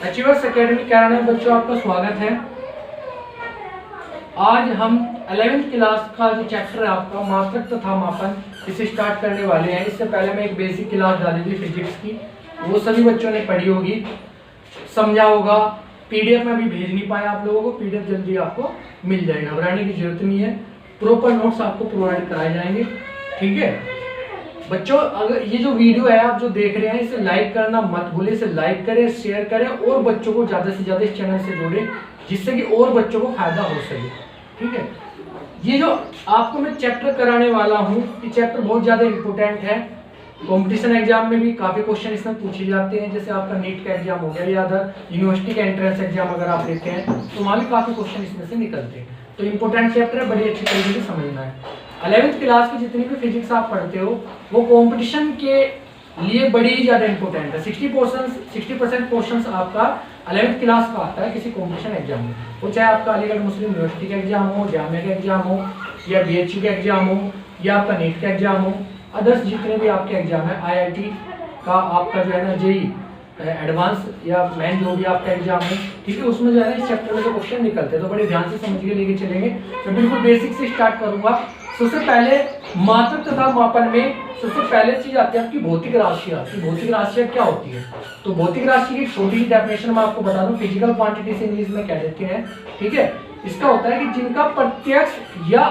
Achievers academy Kairana में बच्चों आपका स्वागत है। आज हम 11th क्लास का जो चैप्टर है आपका मात्रक तथा मापन, इसे स्टार्ट करने वाले हैं। इससे पहले मैं एक बेसिक क्लास डाली थी फिजिक्स की, वो सभी बच्चों ने पढ़ी होगी, समझा होगा। पीडीएफ में भी भेज नहीं पाया आप लोगों को, पीडीएफ जल्दी आपको मिल जाएगा, घबराने की जरूरत नहीं है। प्रॉपर नोट्स आपको प्रोवाइड कराए जाएंगे, ठीक है बच्चों। अगर ये जो वीडियो है आप जो देख रहे हैं, इसे लाइक करना मत भूलिए, इसे लाइक करें, शेयर करें और बच्चों को ज्यादा से ज्यादा इस चैनल से जोड़ें, जिससे कि और बच्चों को फायदा हो सके, ठीक है। ये जो आपको मैं चैप्टर कराने वाला हूँ, ये चैप्टर बहुत ज्यादा इंपॉर्टेंट है। कंपटीशन एग्जाम में भी काफी क्वेश्चन इसमें पूछे जाते हैं। जैसे आपका नीट का एग्जाम हो गया या अदर यूनिवर्सिटी का एंट्रेंस एग्जाम अगर आप लेते हैं तो वहाँ भी काफी क्वेश्चन इसमें से निकलते हैं। तो इंपॉर्टेंट चैप्टर है, बड़ी अच्छी तरीके से समझना है। 11th क्लास की जितनी भी फिजिक्स आप पढ़ते हो वो कंपटीशन के लिए बड़ी ही ज्यादा इंपॉर्टेंट है। 60% क्वेश्चन आपका 11th क्लास का आता है किसी कंपटीशन एग्जाम में। वो चाहे आपका अलीगढ़ मुस्लिम यूनिवर्सिटी का एग्जाम हो, जामिया का एग्जाम हो, या बीएचयू का एग्जाम हो, या आपका नीट का एग्जाम हो, अदर्स जितने भी आपके एग्जाम है, आईआईटी का आपका जो है ना जेई एडवांस या मेन जो भी आपका एग्जाम है, ठीक है, उसमें जो है ना इस चैप्टर में जो क्वेश्चन निकलते हैं तो बड़े ध्यान से समझ के लेके चलेंगे। मैं बिल्कुल बेसिक से स्टार्ट करूंगा। सबसे पहले मात्रक तथा मापन में सबसे पहले चीज आती है आपकी भौतिक राशियां। भौतिक राशियां क्या होती है? तो भौतिक राशि की छोटी सी डेफिनेशन मैं आपको बता दूं, फिजिकल क्वांटिटी से इंग्लिश में कह देते हैं, ठीक है। इसका होता है कि जिनका प्रत्यक्ष या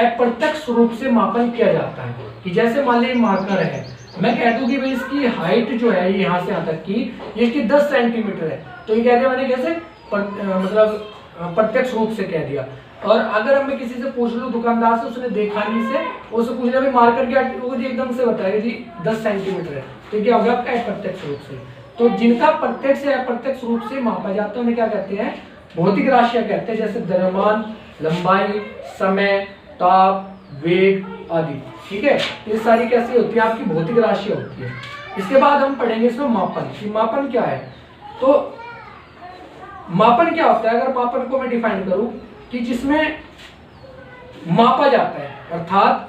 अप्रत्यक्ष रूप से मापन किया जाता है। कि जैसे मान लीजिए मार्कर है, मैं कह दूं कि भाई इसकी हाइट जो है यहाँ से यहाँ तक की ये इसकी 10 सेंटीमीटर है, तो ये कह दिया मैंने कैसे मतलब प्रत्यक्ष रूप से कह दिया। और अगर अब मैं किसी से पूछ लूं दुकानदार से, उसने देखा नहीं से, उससे पूछ लिया भाई मार्कर क्या, वो जी एकदम से बताएगा जी 10 सेंटीमीटर है, तो क्या हो गया आपका अप्रत्यक्ष रूप से। तो जिनका प्रत्यक्ष या अप्रत्यक्ष रूप से मापा जाता है उन्हें क्या कहते हैं? भौतिक राशियां कहते हैं। जैसे द्रव्यमान, लंबाई, समय, ताप, वेग आदि, ठीक है। ये सारी कैसी होती है? आपकी भौतिक राशियां होती है। इसके बाद हम पढ़ेंगे इसमें मापन कि मापन क्या है। तो मापन क्या होता है? अगर मापन को मैं डिफाइन करूं कि जिसमें मापा जाता है, अर्थात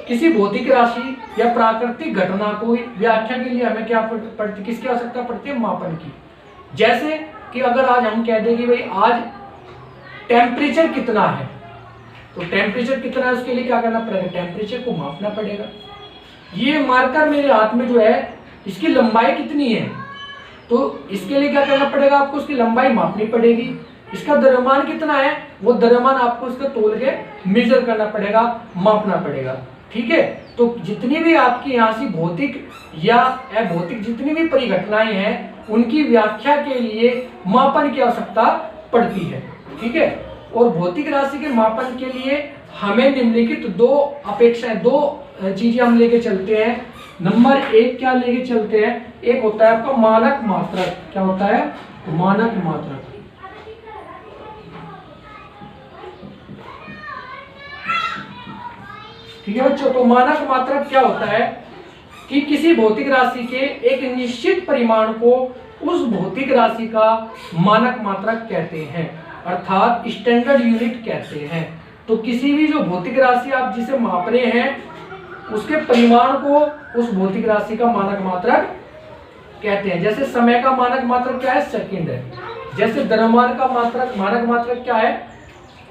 किसी भौतिक राशि या प्राकृतिक घटना को व्याख्या के लिए हमें क्या पड़ती, किसकी आवश्यकता पड़ती है? मापन की। जैसे कि अगर आज हम कह दें कि भाई आज टेम्परेचर कितना है, तो टेम्परेचर कितना है उसके लिए क्या करना पड़ेगा? टेम्परेचर को मापना पड़ेगा। ये मार्कर मेरे हाथ में जो है इसकी लंबाई कितनी है, तो इसके लिए क्या करना पड़ेगा? आपको उसकी लंबाई मापनी पड़ेगी। इसका द्रव्यमान कितना है, वो द्रव्यमान आपको इसका तोल के मेजर करना पड़ेगा, मापना पड़ेगा, ठीक है। तो जितनी भी आपकी यहाँ से भौतिक या अभौतिक जितनी भी परिघटनाएं हैं उनकी व्याख्या के लिए मापन की आवश्यकता पड़ती है, ठीक है। और भौतिक राशि के मापन के लिए हमें निम्नलिखित दो चीजें हम लेके चलते हैं। नंबर 1 क्या लेके चलते हैं? एक होता है आपका मानक मात्रक। क्या होता है? मानक मात्रक। ठीक है बच्चों, तो मानक मात्रक क्या होता है कि किसी भौतिक राशि के एक निश्चित परिमाण को उस भौतिक राशि का मानक मात्रक कहते हैं, अर्थात स्टैंडर्ड यूनिट कहते हैं। तो किसी भी जो भौतिक राशि आप जिसे माप रहे हैं उसके परिमाण को उस भौतिक राशि का मानक मात्रक कहते हैं। जैसे समय का मानक मात्रक क्या है? सेकंड है। जैसे द्रव्यमान का मानक मात्रक क्या है?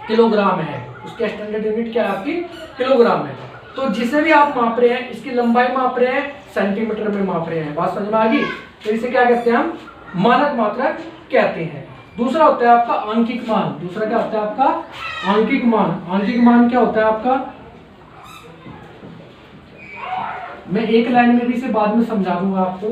किलोग्राम है। उसके स्टैंडर्ड यूनिट क्या है? आपकी किलोग्राम है। तो जिसे भी आप माप रहे हैं, इसकी लंबाई माप रहे हैं, सेंटीमीटर में माप रहे हैं। बात समझ में आ गई? तो इसे क्या कहते हैं? हम मानक मात्रक कहते हैं। दूसरा होता है आपका आंकिक मान। दूसरा क्या होता है आपका? आंकिक मान। आंकिक मान क्या होता है आपका? मैं एक लाइन में भी इसे बाद में समझा दूंगा आपको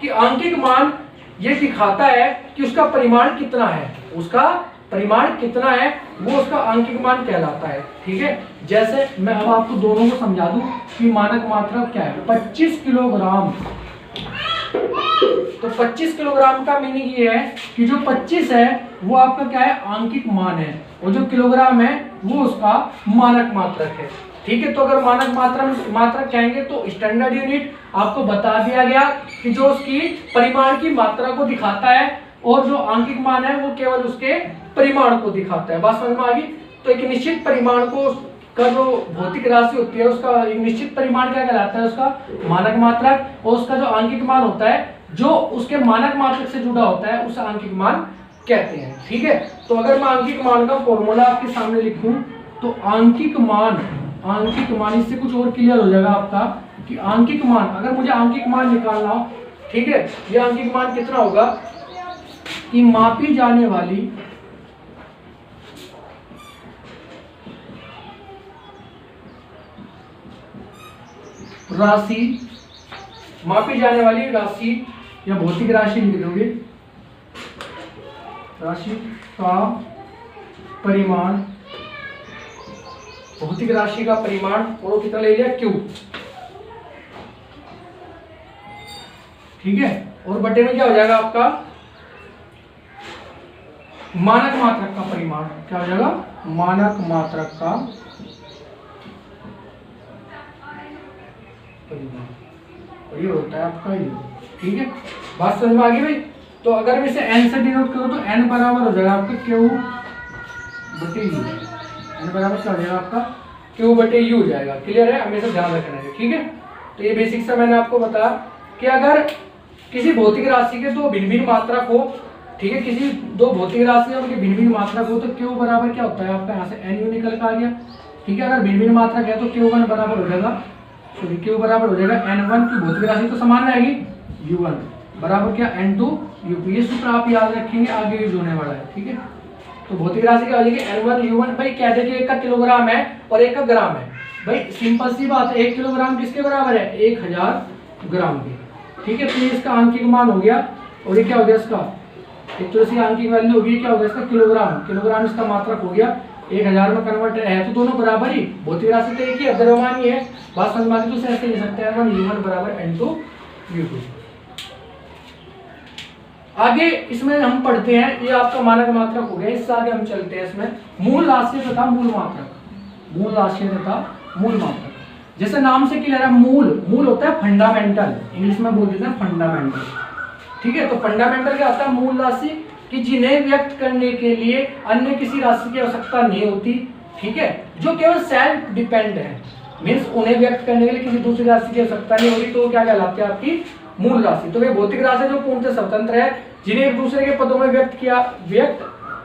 कि आंकिक मान ये दिखाता है कि उसका परिमाण कितना है, उसका परिमाण कितना है, वो उसका आंकिक मान कहलाता है, ठीक है। जैसे मैं अब आपको दोनों को समझा दूं कि मानक मात्रक क्या है। 25 किलोग्राम। तो 25 किलोग्राम का मीनिंग ये है कि जो 25 है वो आपका क्या है? आंकिक मान है, और जो किलोग्राम है वो उसका मानक मात्रक है, ठीक है। तो अगर मानक मात्रक कहेंगे तो स्टैंडर्ड यूनिट आपको बता दिया गया कि जो उसकी परिमाण की मात्रा को दिखाता है, और जो आंकिक मान है वो केवल उसके परिमाण को दिखाता है। बात समझ में आ गई? तो एक निश्चित परिमाण को का जो भौतिक राशि होती है उसका एक निश्चित परिमाण क्या कहलाता है? उसका मानक मात्रक। और उसका जो आंकिक मान होता है जो उसके मानक मात्रक से जुड़ा होता है उसे आंकिक मान कहते हैं। ठीक है, तो अगर मैं आंकिक मान का फॉर्मूला आपके सामने लिखूं तो आंकिक मान इससे कुछ और क्लियर हो जाएगा आपका कि आंकिक मान, अगर मुझे आंकिक मान निकालना हो, ठीक है, ये आंकिक मान कितना होगा कि मापी जाने वाली राशि या भौतिक राशि लिख दोगे, राशि का परिमाण, भौतिक राशि का परिमाण, और वो कितना ले लिया Q, ठीक है, और बटे में क्या हो जाएगा आपका मानक मात्रक का परिमाण, क्या हो जाएगा मानक मात्रक का परिमाण, और ये होता है आपका ये। ठीक है, बात समझ में आ गई भाई। तो अगर मैं इसे n से डिनोट करूं तो n बराबर हो जाएगा आपका Q बटे U, n बराबर क्या हो जाएगा आपका Q बटे U हो जाएगा। क्लियर है, हमेशा ध्यान रखना है। ठीक है, तो ये बेसिक सा मैंने आपको बताया कि अगर किसी भौतिक राशि के दो भिन्न मात्रक हो, ठीक है, किसी दो भौतिक राशि उनके भिन्न मात्रक हो तो Q बराबर क्या होता है आपका, यहाँ से NU निकल कर आ गया। ठीक है, अगर भिन्न मात्रक है तो Q1 बराबर हो जाएगा, सॉरी Q बराबर हो जाएगा N1 की भौतिक राशि तो समान रहेगी, U1 बराबर क्या N2 U2। ये सूत्र आप याद रखेंगे, आगे यूज होने वाला है। ठीक है, तो भौतिक राशि क्या हो जाएगी N1 U1। भाई कह दे कि एक का किलोग्राम है और एक का ग्राम है, भाई सिंपल सी बात है, 1 किलोग्राम किसके बराबर है 1000 ग्राम के। ठीक है, तो ये इसका आंकिक मान हो गया, और ये क्या हो गया इसका, एक तो इसकी आंकिक वैल्यू होगी, क्या हो गया इसका किलोग्राम इसका मात्रक हो गया, 1000 में कन्वर्ट है तो दोनों बराबर ही, भौतिक राशि तो एक ही द्रव्यमान ही है। बात समझ में आ गई, तो ऐसे लिख सकते हैं N1 U1 बराबर N2 U2। आगे इसमें हम पढ़ते हैं, ये आपका मानक मात्रक हो गया, इससे आगे हम चलते हैं इसमें मूल राशि तथा मूल मात्रक, मूल राशि तथा मूल मात्रक। जैसे नाम से क्लियर है, मूल होता है फंडामेंटल, इंग्लिश में बोल देते हैं फंडामेंटल। ठीक है, तो फंडामेंटल क्या होता है, मूल राशि कि जिन्हें व्यक्त करने के लिए अन्य किसी राशि की आवश्यकता नहीं होती। ठीक है, जो केवल सेल्फ डिपेंड है, मीन्स उन्हें व्यक्त करने के लिए किसी दूसरी राशि की आवश्यकता नहीं होती, तो क्या कहलाती है आपकी मूल राशि। तो वे भौतिक राशि जो पूर्णतः स्वतंत्र है, जिन्हें एक दूसरे के पदों में व्यक्त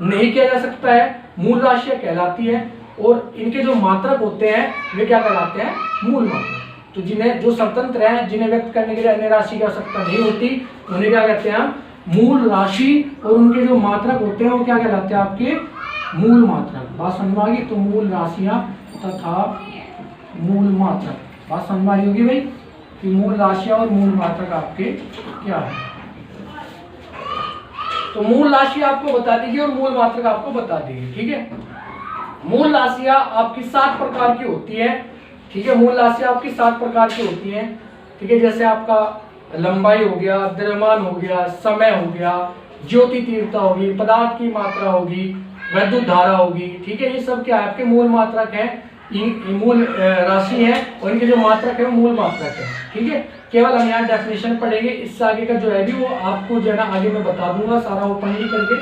नहीं किया जा सकता है, मूल राशियां कहलाती है। और इनके जो मात्रक होते हैं वे क्या कहलाते हैं, मूल मात्रक। तो जिन्हें जो स्वतंत्र है, जिन्हें व्यक्त करने के लिए अन्य राशि की आवश्यकता नहीं होती, उन्हें क्या कहते हैं मूल राशि, और उनके जो मात्रक होते हैं वो क्या कहलाते हैं आपके मूल मात्रक। बात समझ में आ गई, तो मूल राशियां तथा मूल मात्रक, बात समझ में आ रही होगी भाई कि मूल राशियां और मूल मात्रक आपके क्या है। तो मूल राशि आपको बता दीजिए और मूल मात्रक आपको बता दीजिए। ठीक है, मूल राशियां आपकी 7 प्रकार की होती है। ठीक है, मूल राशियां आपकी 7 प्रकार की होती हैं। ठीक है, जैसे आपका लंबाई हो गया, द्रव्यमान हो गया, समय हो गया, ज्योति तीव्रता होगी, पदार्थ की मात्रा होगी, विद्युत धारा होगी। ठीक है, ये सब क्या है आपके मूल मात्रक है, मूल राशि है, और इनके जो मात्रक है मूल मात्रक है। ठीक है, केवल हम यहाँ डेफिनेशन पढ़ेंगे, इससे आगे का जो है भी वो आपको जो है ना आगे मैं बता दूंगा सारा ओपन ही करके।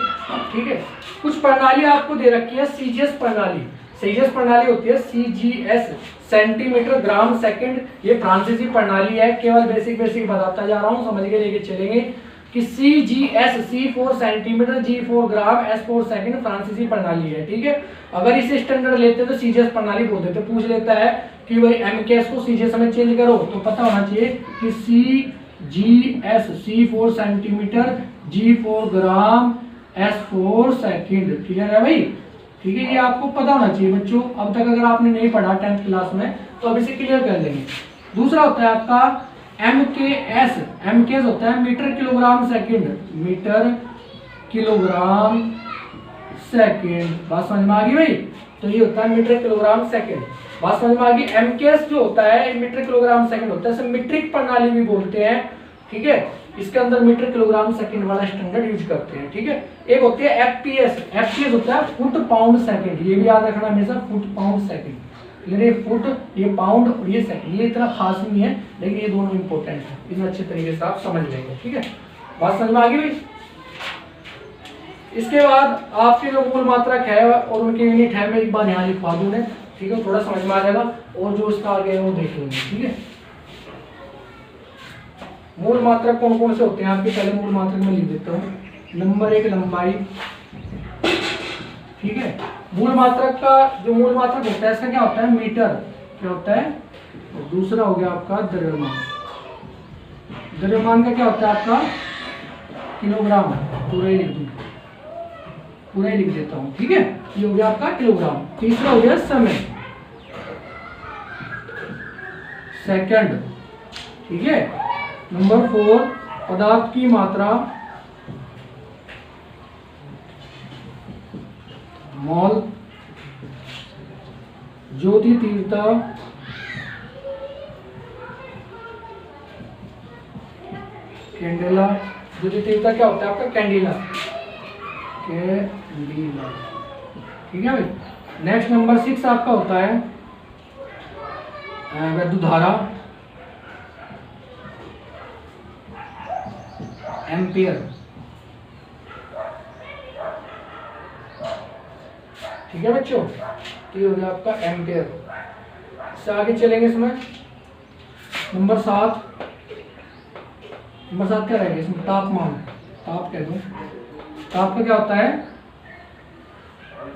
ठीक है, कुछ प्रणाली आपको दे रखी है, सीजीएस प्रणाली। सीजीएस प्रणाली होती है CGS, सेंटीमीटर ग्राम सेकंड। ये फ्रांसीसी प्रणाली है, केवल बेसिक बताता जा रहा हूँ, समझ के लेके चलेंगे कि CGS, C for centimetre, G for gram, S for second फ्रांसीसी प्रणाली है। ठीक है, अगर इसे स्टैंडर्ड लेते तो CGS प्रणाली बोल देते। पूछ लेता है कि भाई MKS को CGS में चेंज करो, तो पता होना चाहिए कि CGS, C for centimetre, G for gram, S for second. Clear है भाई? ठीक है, ये आपको पता होना चाहिए बच्चों। अब तक अगर आपने नहीं पढ़ा 10th क्लास में तो अब इसे क्लियर कर लेंगे। दूसरा होता है आपका MKS होता है metre kilogram second, metre kilogram second. बात समझ में आ गई भाई? तो ये होता है मीटर किलोग्राम सेकंड। बात समझ में आ गई? MKS जो होता है मीटर किलोग्राम सेकंड होता है, इसे मीट्रिक प्रणाली भी बोलते हैं। ठीक है, इसके अंदर मीटर किलोग्राम सेकंड वाला स्टैंडर्ड यूज करते हैं। ठीक है, एक होती है FPS होता है फुट पाउंड सेकंड। ये भी याद रखना हमेशा, फुट पाउंड सेकंड। ये फुट, ये पाउंड और ये सेकंड, ये इतना खास नहीं है, लेकिन ये दोनों इंपॉर्टेंट है, इन्हें अच्छे तरीके से आप समझ लेंगे। ठीक है, बात समझ में आ गई भाई? इसके बाद आपके जो मूल मात्रक है और उनके यूनिट है, मैं एक बार यहाँ लिखवा दूं। ठीक है, थोड़ा समझ में आ जाएगा, और जो इसका आगे है वो देख लेंगे। ठीक है, मूल मात्रक कौन कौन से होते हैं आपके, पहले मूल मात्रक में लिख देता हूँ। नंबर 1 लंबाई, ठीक है। मूल मात्रक का जो मूल मात्रक होता है इसका क्या होता है, मीटर, क्या होता है। और दूसरा हो गया आपका द्रव्यमान, द्रव्यमान का क्या होता है आपका किलोग्राम, पूरा ही लिख दूँ, पूरा ही लिख देता हूँ, ठीक है। ये हो गया आपका किलोग्राम। तीसरा हो गया समय, सेकंड, ठीक है। नंबर 4 पदार्थ की मात्रा, मोल, ज्योति तीव्रता, कैंडेला, ज्योति तीव्रता क्या होता है आपका कैंडिला, कैंडिला, ठीक है भाई। नेक्स्ट नंबर 6 आपका होता है विद्युत धारा, एम्पियर, ठीक है बच्चों। तो ये हो गया आपका एम्पियर। इससे आगे चलेंगे इसमें नंबर 7, नंबर 7 क्या रहेगा इसमें, तापमान, ताप कह दूं, ताप का क्या होता है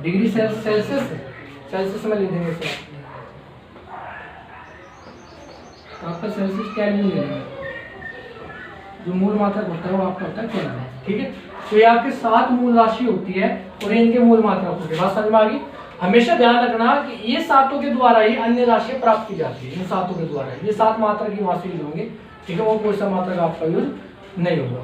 डिग्री सेल्सियस, सेल्सियस में ले देंगे इसे, ताप का सेल्सियस केल्विन ले लेंगे, जो मूल मात्रक होता है वो आपका होता है केल्विन, ठीक है। तो ये आपके 7 मूल राशि होती है और इनके मूल मात्रक होते हैं। बात समझ में आ गई। हमेशा ध्यान रखना कि ये 7 के द्वारा ही अन्य राशियां प्राप्त की जाती है, इन 7 के द्वारा ये 7 मात्रक ही वहां से यूज होंगे, ठीक है। वो कोई सा मात्रक आपका यूज नहीं होगा।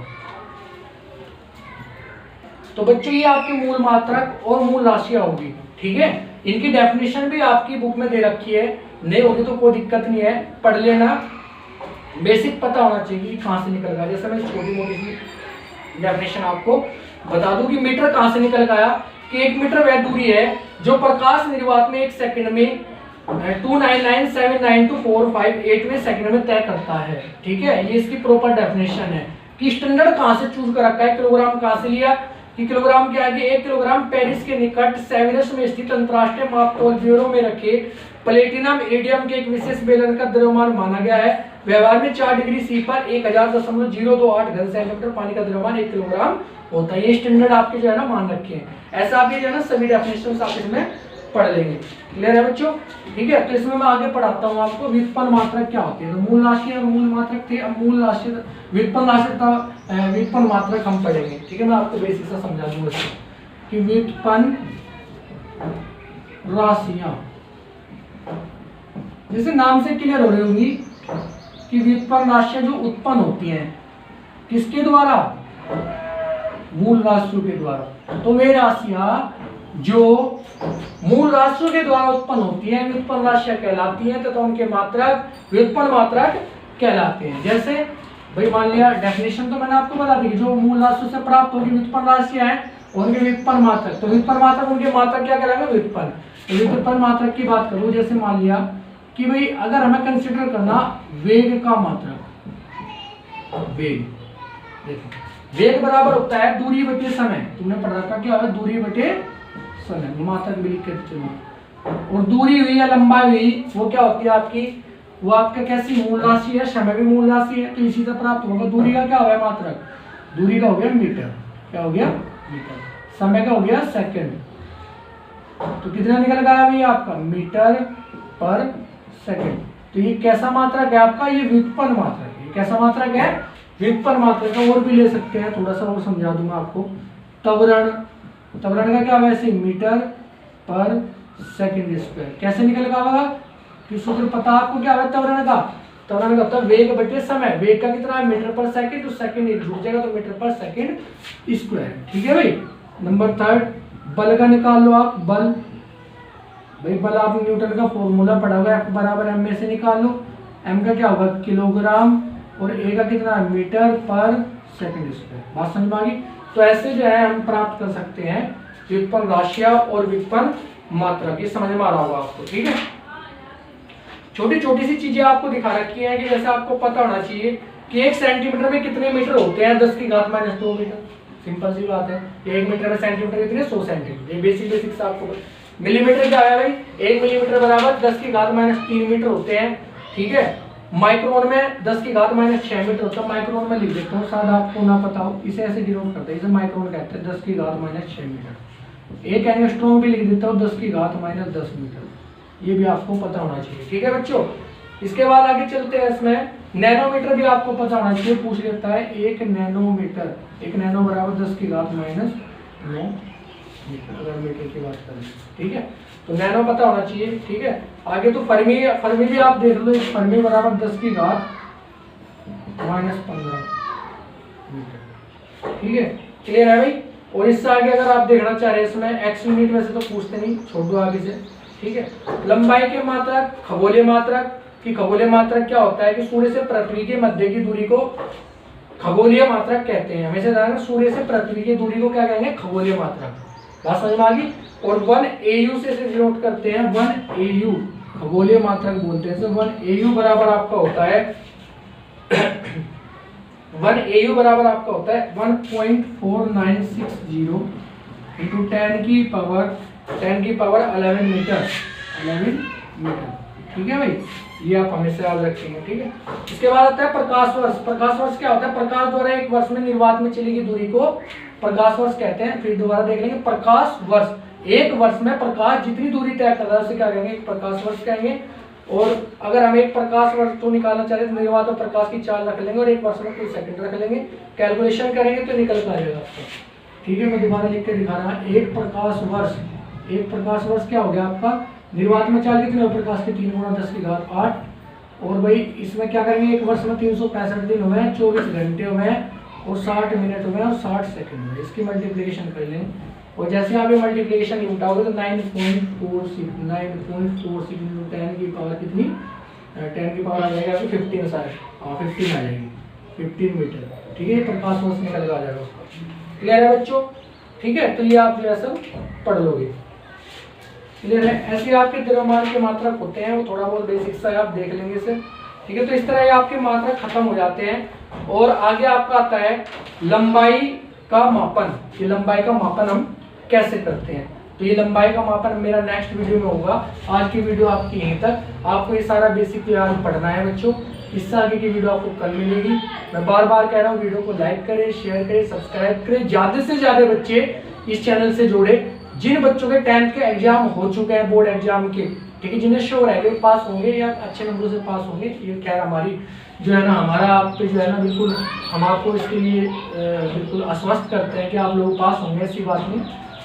तो बच्चों ये आपके मूल मात्रक और मूल राशियां होगी, ठीक है। इनकी डेफिनेशन भी आपकी बुक में दे रखी है, नहीं होगी तो कोई दिक्कत नहीं है, पढ़ लेना, बेसिक पता होना चाहिए कहां से निकल गया। जैसे मैं छोटी मोटी सी डेफिनेशन आपको बता दूं कि मीटर कहां से निकल गया, कि 1 मीटर वह दूरी है जो प्रकाश निर्वात में 1 सेकंड में 299792458वें सेकंड में तय करता है, ठीक है। ये इसकी प्रॉपर डेफिनेशन है कि स्टैंडर्ड कहां से चूज कर रखा है, किलोग्राम कहां से लिया, कि किलोग्राम क्या है कि 1 किलोग्राम पेरिस के निकट सेवेरस में स्थित अंतरराष्ट्रीय मापतोल ब्यूरो में रखे प्लेटिनम इरिडियम के एक विशेष बेलन का द्रव्यमान माना गया है। व्यवहार में 4 डिग्री सी पर 1000.028 घन सेंटीमीटर पानी का द्रव्यमान 1 किलोग्राम होता है। ये स्टैंडर्ड आपके जो है ना मान रखे हैं। ऐसा आपके जो है ना सभी डेफिनेशंस आप इसमें पढ़ लेंगे। क्लियर है बच्चों, ठीक है। तो इसमें मैं आगे पढ़ाता हूँ आपको व्युत्पन्न मात्रक क्या होती है। तो मूल राशि और मूल मात्रक थे, अब मूल राशि व्युत्पन्न राशि का व्युत्पन्न मात्रक हम पढ़ेंगे, ठीक है। मैं आपको बेसिक से समझा दूंगा इसको कि व्युत्पन्न राशियां, जैसे नाम से क्लियर हो रही होंगी कि व्युत्पन्न राशियां जो उत्पन्न होती हैं किसके द्वारा, मूल राशियों के द्वारा। तो वे राशियां जो मूल राशियों के द्वारा उत्पन्न होती हैं व्युत्पन्न राशियां कहलाती हैं, तथा उनके मात्रक व्युत्पन्न मात्रक कहलाते हैं। जैसे भाई मान लिया डेफिनेशन तो मैंने आपको बता दी कि जो मूल राशियों से प्राप्त होगी व्युत्पन्न राशियां हैं उनके व्युत्पन्न मात्रक, तो व्युत्पन्न मात्रक उनके मात्रक क्या कहलाएंगे, व्युत्पन्न। तो व्युत्पन्न मात्रक की बात करूं, जैसे मान लिया कि भाई अगर हमें कंसीडर करना वेग का मात्रक, वेग, देखो वेग बराबर होता है दूरी बटे समय, तुमने पढ़ रखा क्या है, दूरी बटे समय, मात्रक भी लिख के चलो। और दूरी हुई या लंबाई हुई वो क्या होती है आपकी, वो आपका कैसी मूल राशि है, समय भी मूल राशि है, तो इसी से प्राप्त होगा। दूरी का क्या हो गया मात्रक, दूरी का हो गया मीटर, क्या हो गया मीटर, समय का हो गया सेकंड। तो कितना निकल गया भाई आपका मीटर पर सेकंड। तो ये कैसा मात्रक है आपका, ये व्युत्पन्न मात्रक है। कैसा मात्रक है, व्युत्पन्न मात्रक है। और भी ले सकते हैं, थोड़ा सा और समझा दूंगा आपको। त्वरण, त्वरण का क्या वैसे मीटर पर सेकंड स्क्वायर, कैसे निकल गया होगा कि सूत्र पता आपको क्या है त्वरण का, त्वरण का होता है वेग बटे समय, वेग का कितना है मीटर पर सेकंड, तो सेकंड एक जुड़ जाएगा तो मीटर पर सेकंड स्क्वायर, ठीक है भाई। नंबर 3 बल का निकाल लो आप, बल, भाई बल आप न्यूटन का फॉर्मूला पढ़ा हुआ है, F बराबर m में से निकाल लो। m का क्या होगा किलोग्राम और a का कितना है मीटर पर सेकंड स्क्वायर। बात समझ में आ गई। तो ऐसे जो है हम प्राप्त कर सकते हैं व्युत्पन्न राशियां और व्युत्पन्न मात्रक, ये समझ में आ रहा होगा आपको, ठीक है। छोटी छोटी सी चीजें आपको दिखा रखी है कि जैसे आपको पता होना चाहिए कि 1 सेंटीमीटर में कितने मीटर होते हैं, 10 की घात माइनस 2 मीटर, सिंपल सी बात है। 1 मीटर में सेंटीमीटर कितने 100 सेंटीमीटर, ये बेसिक से आपको। मिलीमीटर क्या है भाई, 1 मिलीमीटर बराबर 10 की घात माइनस 3 मीटर होते हैं, ठीक है। माइक्रोन में 10 की घात माइनस 6 मीटर होता है। माइक्रोन में लिख देता हूँ, शायद आपको ना पता हो, इसे ऐसे डिनोट करते हैं, इसे माइक्रोन कहते हैं, 10 की घात माइनस 6 मीटर। एक एंगस्ट्रॉम भी लिख देता हूँ 10 की घात माइनस 10 मीटर, ये भी आपको पता होना चाहिए। ठीक है बच्चों, इसके बाद आगे चलते हैं, इसमें नैनोमीटर भी आपको पता होना चाहिए, पूछ लेता है 1 नैनोमीटर, 1 नैनो बराबर 10 की घात माइनस 9 मीटर, अगर मीटर की बात करें। ठीक है, तो नैनो पता होना चाहिए। ठीक है, आगे तो फर्मी भी आप देख लो, फर्मी बराबर 10 की घात माइनस 15 मीटर। ठीक है, क्लियर है भाई। और इससे आगे अगर आप देखना चाह रहे हैं इसमें एक्स यूनिट वैसे तो पूछते नहीं, छोड़ दो आगे से। ठीक है, लंबाई के मात्रक, खगोलीय मात्रक की खगोलीय मात्रक क्या होता है कि सूर्य से पृथ्वी के मध्य की दूरी को खगोलीय मात्रक कहते हैं। हमेशा ध्यान रखना, सूर्य से पृथ्वी की दूरी को क्या कहेंगे, खगोलीय मात्रक। बात समझ में आ गई। और 1 AU से डिनोट करते हैं, 1 AU खगोलीय मात्रक बोलते हैं। 1 AU बराबर आपका होता है 1 AU बराबर आपका होता है 1.4960 इंटू 10 की पावर 11 मीटर, 11 मीटर। ठीक है भाई, ये आप हमेशा याद रखेंगे। ठीक है, इसके बाद आता है प्रकाश वर्ष। प्रकाश वर्ष क्या होता है, प्रकाश द्वारा एक वर्ष में निर्वात में चली गई दूरी को प्रकाश वर्ष कहते हैं। फिर दोबारा देख लेंगे, प्रकाश वर्ष, एक वर्ष में प्रकाश जितनी दूरी तय कर रहा है उसे क्या कहेंगे, प्रकाश वर्ष कहेंगे। और अगर हम एक प्रकाश वर्ष तो निकालना चाहते हैं तो निर्वात और प्रकाश की चाल रख लेंगे और एक वर्ष में कुछ सेकंड रख लेंगे, कैलकुलेशन करेंगे तो निकल कर आएगा आपको। ठीक है, मैं दोबारा लिख के दिखा रहा हूँ, एक प्रकाश वर्ष, एक प्रकाश वर्ष क्या हो गया आपका, निर्वात में चाल कितने हो, प्रकाश के 3 × 10 की घात 8। और भाई इसमें क्या करेंगे, एक वर्ष में 365 दिन हुए हैं, 24 घंटे हुए हैं और 60 मिनट हुए हैं और 60 सेकंड हुए। इसकी मल्टीप्लिकेशन कर लें और जैसे आप ये मल्टीप्लिकेशन उठाओगे तो 9.46 इंटू 10 की पावर कितनी, 10 की पावर आ जाएगा आपको 15, शायद 15 आ जाएगी, 15 मीटर। ठीक है, प्रकाश वर्ष निकल कर आ जाएगा उसका। क्लियर है बच्चों। ठीक है, तो ये आप जो है सब पढ़ लोगे। क्लियर है, ऐसे आपके द्रव्यमान के मात्रक होते हैं, वो थोड़ा बहुत बेसिक सा आप देख लेंगे इसे। ठीक है, तो इस तरह ये आपके मात्रक खत्म हो जाते हैं। और आगे आपका आता है लंबाई का मापन, कि लंबाई का मापन हम कैसे करते हैं। तो ये लंबाई का मापन मेरा नेक्स्ट वीडियो में होगा। आज की वीडियो आपकी यहीं तक, आपको ये सारा बेसिक यार पढ़ना है बच्चों। इससे आगे की वीडियो आपको कल मिलेगी। मैं बार बार कह रहा हूँ, वीडियो को लाइक करें, शेयर करें, सब्सक्राइब करें, ज़्यादा से ज़्यादा बच्चे इस चैनल से जुड़े। जिन बच्चों के 10th के एग्जाम हो चुके हैं, बोर्ड एग्जाम के, ठीक है, जिन्हें श्योर है कि पास होंगे या अच्छे नंबरों से पास होंगे, ये खैर हमारी जो है ना, हमारा आप पे जो है ना, बिल्कुल हम आपको इसके लिए बिल्कुल आश्वस्त करते हैं कि आप लोग पास होंगे, ऐसी बात नहीं,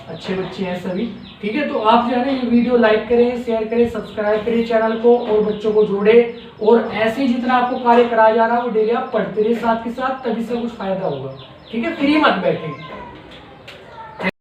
अच्छे बच्चे हैं सभी। ठीक है, तो आप जो है ना ये वीडियो लाइक करें, शेयर करें, सब्सक्राइब करें चैनल को और बच्चों को जोड़े। और ऐसे ही जितना आपको कार्य कराया जा रहा है वो डेली आप पढ़ते रहिए साथ के साथ, तभी से कुछ फायदा होगा। ठीक है, फ्री मत बैठें।